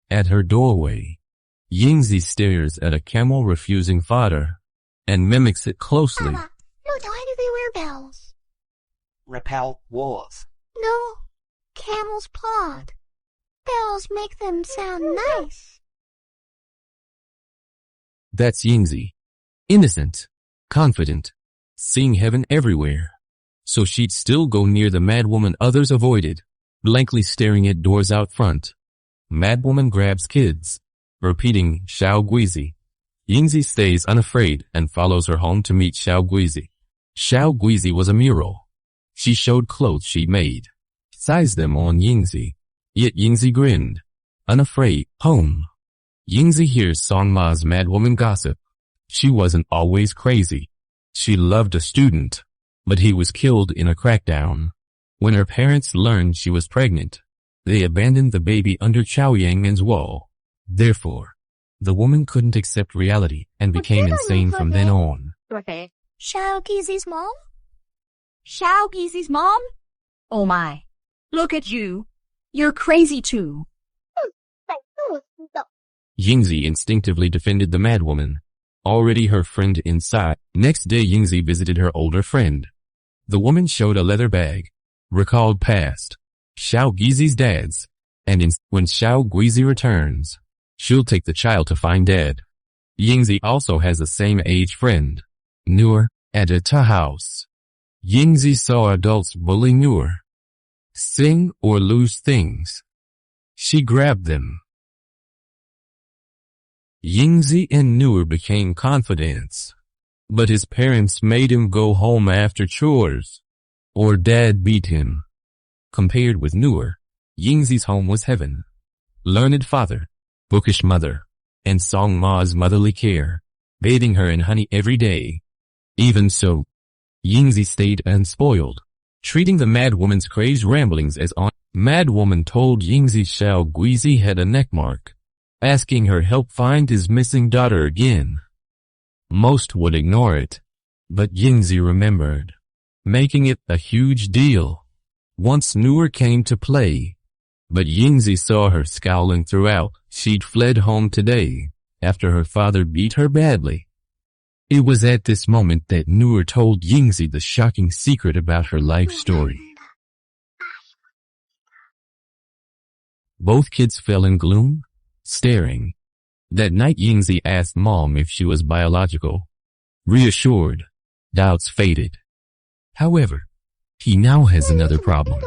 At her doorway, Yingzi stares at a camel refusing fodder and mimics it closely. Papa, look, why do they wear bells? Repel wolves. No, camels plod. Bells make them sound nice. That's Yingzi. Innocent, confident, seeing heaven everywhere. So she'd still go near the madwoman others avoided, blankly staring at doors out front. Madwoman grabs kids, repeating Xiao Guizi. Yingzi stays unafraid and follows her home to meet Xiao Guizi. Xiao Guizi was a mural. She showed clothes she'd made, sized them on Yingzi. Yet Yingzi grinned, unafraid. Home. Yingzi hears Song Ma's madwoman gossip. She wasn't always crazy. She loved a student, but he was killed in a crackdown. When her parents learned she was pregnant, they abandoned the baby under Chao Yangman's wall. Therefore, the woman couldn't accept reality and became insane from then on. Xiao Guizi's mom? Xiao Guizi's mom? Oh my. Look at you. You're crazy too. Yingzi instinctively defended the madwoman, already her friend inside. Next day Yingzi visited her older friend. The woman showed a leather bag, recalled past Xiao Guizi's dad's, and when Xiao Guizi returns, she'll take the child to find dad. Yingzi also has a same-age friend, Noor, at a house. Yingzi saw adults bully Noor, sing or lose things. She grabbed them. Yingzi and Noor became confidants, but his parents made him go home after chores, or dad beat him. Compared with Noor, Yingzi's home was heaven. Learned father, bookish mother, and Song Ma's motherly care, bathing her in honey every day. Even so, Yingzi stayed unspoiled, treating the madwoman's crazed ramblings as on. Madwoman told Yingzi Xiao Guizi had a neck mark, asking her help find his missing daughter again. Most would ignore it, but Yingzi remembered, making it a huge deal. Once Noor came to play, but Yingzi saw her scowling throughout. She'd fled home today, after her father beat her badly. It was at this moment that Noor told Yingzi the shocking secret about her life story. Both kids fell in gloom, staring. That night Yingzi asked Mom if she was biological. Reassured, doubts faded. However, he now has another problem.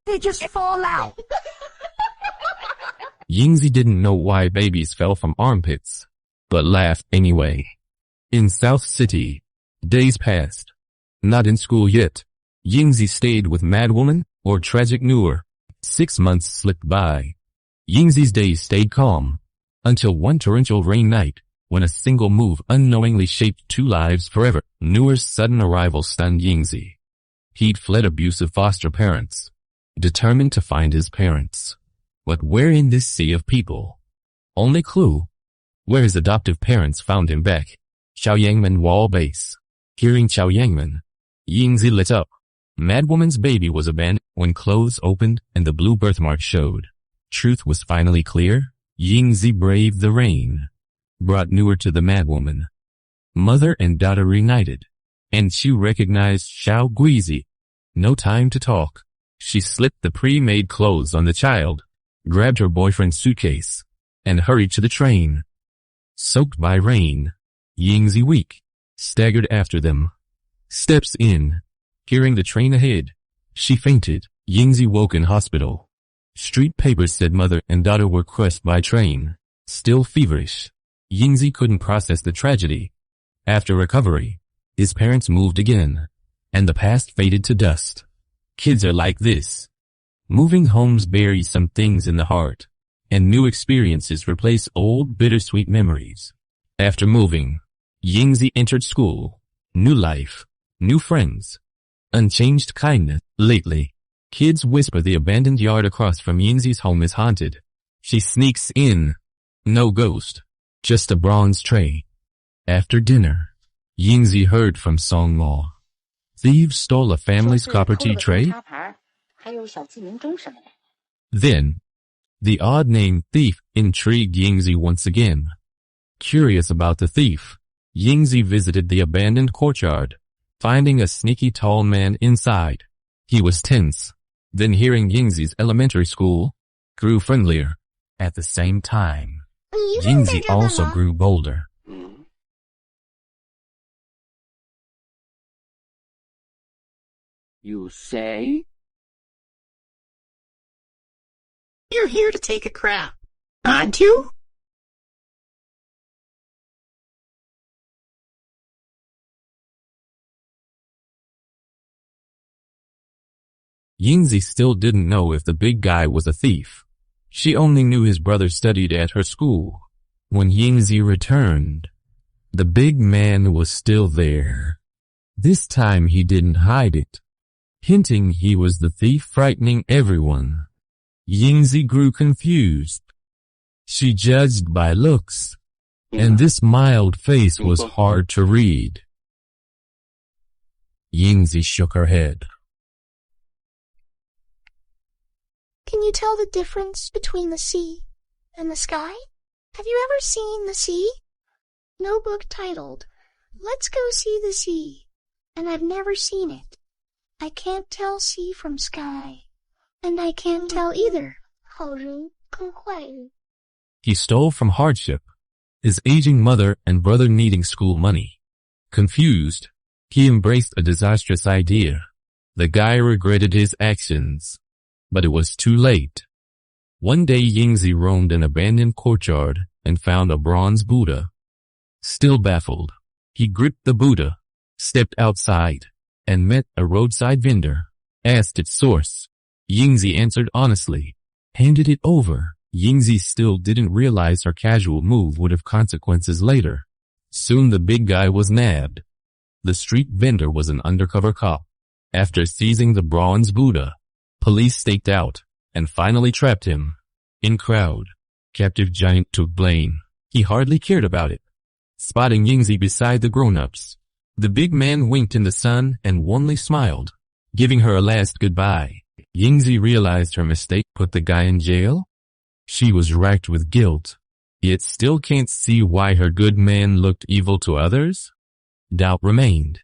They just fall out. Yingzi didn't know why babies fell from armpits, but laughed anyway. In South City, days passed. Not in school yet. Yingzi stayed with madwoman or tragic Noor. 6 months slipped by. Yingzi's days stayed calm, until one torrential rain night, when a single move unknowingly shaped 2 lives forever. Noor's sudden arrival stunned Yingzi. He'd fled abusive foster parents, determined to find his parents. But where in this sea of people? Only clue, where his adoptive parents found him back. Chao Yangman wall base. Hearing Chao Yangman, Yingzi lit up. Madwoman's baby was abandoned when clothes opened and the blue birthmark showed. Truth was finally clear. Yingzi braved the rain, brought Noor to the madwoman. Mother and daughter reunited, and she recognized Xiao Guizi. No time to talk. She slipped the pre-made clothes on the child, grabbed her boyfriend's suitcase, and hurried to the train. Soaked by rain, Yingzi, weak, staggered after them. Steps in. Hearing the train ahead, she fainted. Yingzi woke in hospital. Street papers said mother and daughter were crushed by train. Still feverish, Yingzi couldn't process the tragedy. After recovery, his parents moved again, and the past faded to dust. Kids are like this. Moving homes bury some things in the heart, and new experiences replace old bittersweet memories. After moving, Yingzi entered school. New life, new friends, unchanged kindness. Lately, kids whisper the abandoned yard across from Yingzi's home is haunted. She sneaks in. No ghost, just a bronze tray. After dinner, Yingzi heard from Song Ma. Thieves stole a family's copper tea tray? Then, the odd-named thief intrigued Yingzi once again. Curious about the thief, Yingzi visited the abandoned courtyard, finding a sneaky tall man inside. He was tense. Then hearing Yingzi's elementary school, grew friendlier. At the same time, Yingzi also grew bolder. You say? You're here to take a crap, aren't you? Yingzi still didn't know if the big guy was a thief. She only knew his brother studied at her school. When Yingzi returned, the big man was still there. This time he didn't hide it, hinting he was the thief frightening everyone. Yingzi grew confused. She judged by looks, and this mild face was hard to read. Yingzi shook her head. Can you tell the difference between the sea and the sky? Have you ever seen the sea? No book titled, Let's Go See the Sea, and I've never seen it. I can't tell sea from sky, and I can't tell either. 好人跟坏人. He stole from hardship, his aging mother and brother needing school money. Confused, he embraced a disastrous idea. The guy regretted his actions, but it was too late. One day Yingzi roamed an abandoned courtyard and found a bronze Buddha. Still baffled, he gripped the Buddha, stepped outside, and met a roadside vendor. Asked its source. Yingzi answered honestly, handed it over. Yingzi still didn't realize her casual move would have consequences later. Soon the big guy was nabbed. The street vendor was an undercover cop. After seizing the bronze Buddha, police staked out and finally trapped him. In crowd, captive giant took blame. He hardly cared about it. Spotting Yingzi beside the grown-ups, the big man winked in the sun and warmly smiled, giving her a last goodbye. Yingzi realized her mistake put the guy in jail. She was racked with guilt, yet still can't see why her good man looked evil to others. Doubt remained.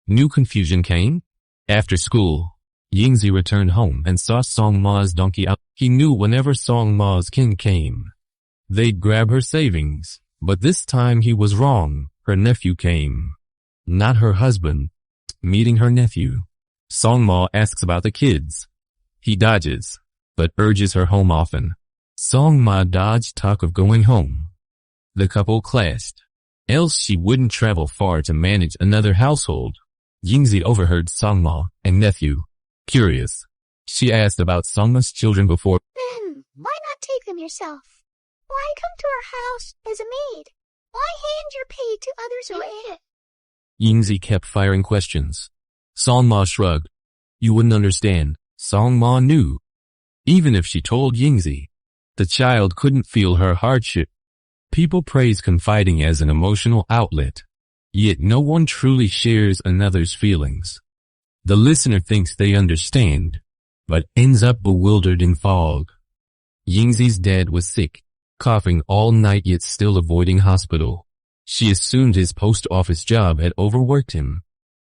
New confusion came. After school, Yingzi returned home and saw Song Ma's donkey out. He knew whenever Song Ma's kin came, they'd grab her savings. But this time he was wrong. Her nephew came. Not her husband. Meeting her nephew, Song Ma asks about the kids. He dodges, but urges her home often. Song Ma dodged talk of going home. The couple clashed. Else she wouldn't travel far to manage another household. Yingzi overheard Song Ma and nephew. Curious, she asked about Song Ma's children before. Then, why not take them yourself? Why come to our house as a maid? Why hand your pay to others who ate it? Yingzi kept firing questions. Song Ma shrugged. You wouldn't understand. Song Ma knew. Even if she told Yingzi, the child couldn't feel her hardship. People praise confiding as an emotional outlet, yet no one truly shares another's feelings. The listener thinks they understand, but ends up bewildered in fog. Yingzi's dad was sick, coughing all night yet still avoiding hospital. She assumed his post office job had overworked him.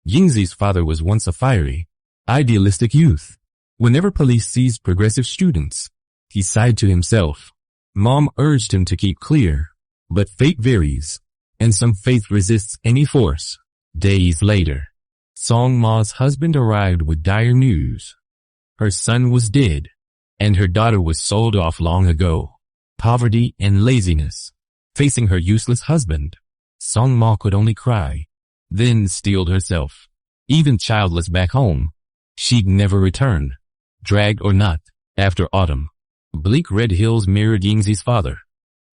Yingzi's father was once a fiery, idealistic youth. Whenever police seized progressive students, he sighed to himself. Mom urged him to keep clear, but fate varies, and some faith resists any force. Days later, Song Ma's husband arrived with dire news. Her son was dead, and her daughter was sold off long ago. Poverty and laziness. Facing her useless husband, Song Ma could only cry, then steeled herself. Even childless back home, she'd never return. Dragged or not, after autumn, bleak red hills mirrored Yingzi's father.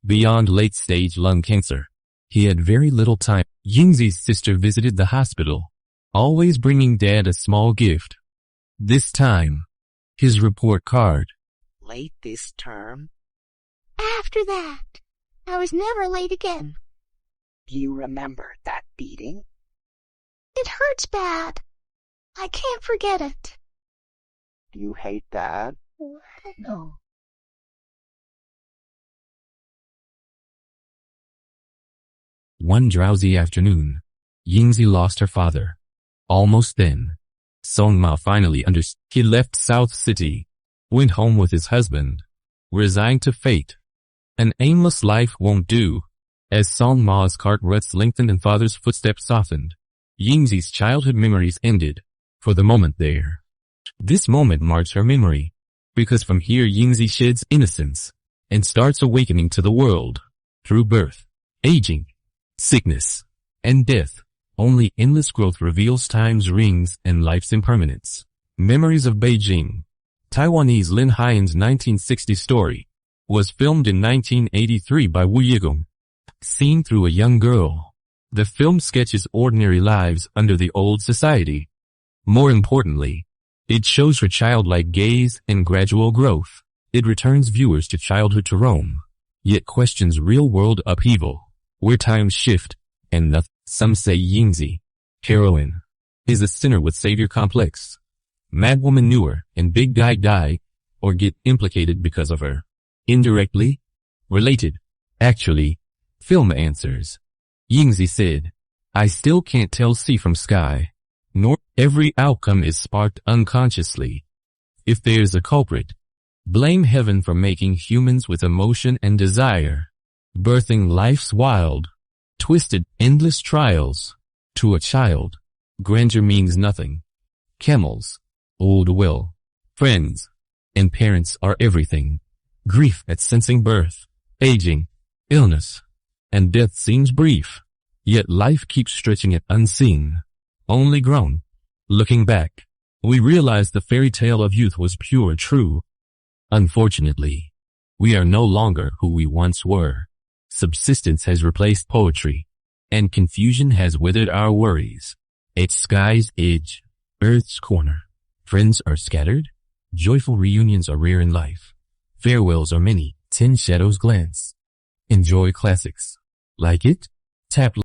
Beyond late-stage lung cancer, he had very little time. Yingzi's sister visited the hospital, always bringing Dad a small gift. This time, his report card. Late this term? After that, I was never late again. Do you remember that beating? It hurts bad. I can't forget it. Do you hate Dad? No. One drowsy afternoon, Yingzi lost her father. Almost then, Song Ma finally understood. He left South City, went home with his husband, resigned to fate. An aimless life won't do. As Song Ma's cart ruts lengthened and father's footsteps softened, Yingzi's childhood memories ended, for the moment there. This moment marks her memory, because from here Yingzi sheds innocence, and starts awakening to the world. Through birth, aging, sickness, and death, only endless growth reveals time's rings and life's impermanence. Memories of Beijing. Taiwanese Lin Haiyan's 1960 story was filmed in 1983 by Wu Yigong. Seen through a young girl, the film sketches ordinary lives under the old society. More importantly, it shows her childlike gaze and gradual growth. It returns viewers to childhood to Rome, yet questions real-world upheaval, where times shift, and nothing. Some say Yingzi, heroine, is a sinner with savior complex. Madwoman knew her, and big guy die, or get implicated because of her. Indirectly related. Actually, film answers. Yingzi said, I still can't tell sea from sky, nor every outcome is sparked unconsciously. If there's a culprit, blame heaven for making humans with emotion and desire, birthing life's wild, twisted, endless trials. To a child, grandeur means nothing. Camels, old will, friends, and parents are everything. Grief at sensing birth, aging, illness, and death seems brief, yet life keeps stretching it unseen. Only grown. Looking back, we realize the fairy tale of youth was pure true. Unfortunately, we are no longer who we once were. Subsistence has replaced poetry, and confusion has withered our worries. At sky's edge, earth's corner, friends are scattered, joyful reunions are rare in life. Farewells are many, 10 shadows glance. Enjoy classics. Like it? Tap